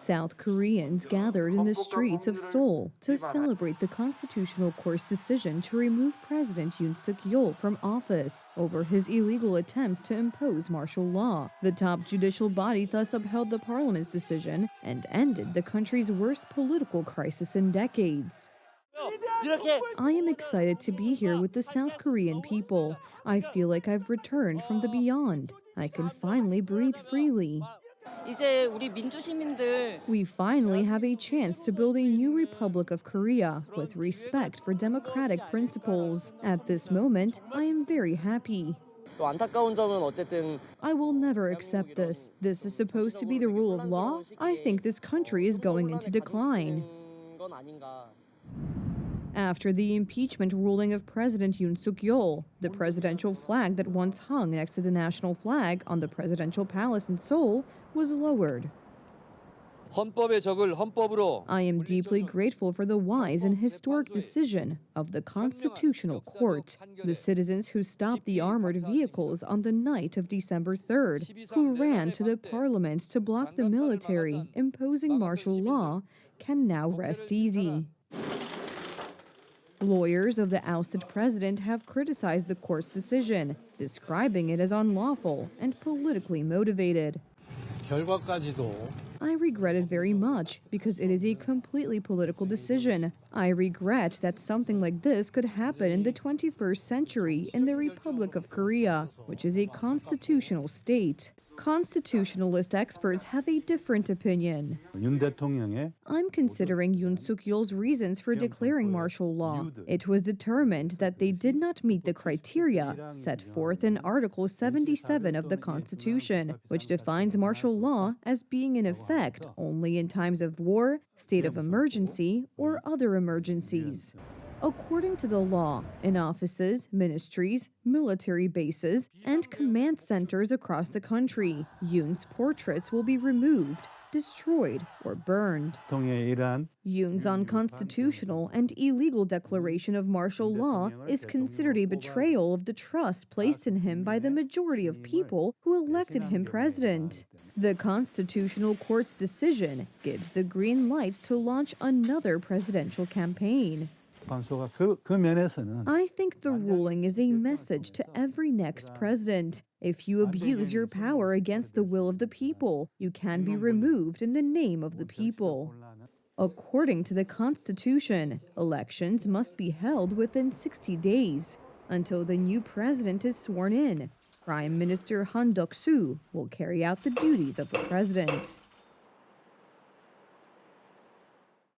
South Koreans gathered in the streets of Seoul to celebrate the Constitutional Court's decision to remove President Yoon Yeol from office over his illegal attempt to impose martial law. The top judicial body thus upheld the parliament's decision and ended the country's worst political crisis in decades. I am excited to be here with the South Korean people. I feel like I've returned from the beyond. I can finally breathe freely. We finally have a chance to build a new Republic of Korea with respect for democratic principles. At this moment, I am very happy. I will never accept this. This is supposed to be the rule of law. I think this country is going into decline. After the impeachment ruling of President Yoon Yeol, the presidential flag that once hung next to the national flag on the presidential palace in Seoul was lowered. I am deeply grateful for the wise and historic decision of the Constitutional Court. The citizens who stopped the armored vehicles on the night of December 3rd, who ran to the parliament to block the military imposing martial law, can now rest easy. Lawyers of the ousted president have criticized the court's decision, describing it as unlawful and politically motivated. I regret it very much because it is a completely political decision. I regret that something like this could happen in the 21st century in the Republic of Korea, which is a constitutional state. Constitutionalist experts have a different opinion. I'm considering Yoon Yeol's reasons for declaring martial law. It was determined that they did not meet the criteria set forth in Article 77 of the Constitution, which defines martial law as being in effect only in times of war, state of emergency, or other emergencies. According to the law, in offices, ministries, military bases, and command centers across the country, Yoon's portraits will be removed, destroyed, or burned. Yoon's unconstitutional and illegal declaration of martial law is considered a betrayal of the trust placed in him by the majority of people who elected him president. The Constitutional Court's decision gives the green light to launch another presidential campaign. I think the ruling is a message to every next president. If you abuse your power against the will of the people, you can be removed in the name of the people. According to the Constitution, elections must be held within 60 days. Until the new president is sworn in, Prime Minister Han Duck-soo will carry out the duties of the president.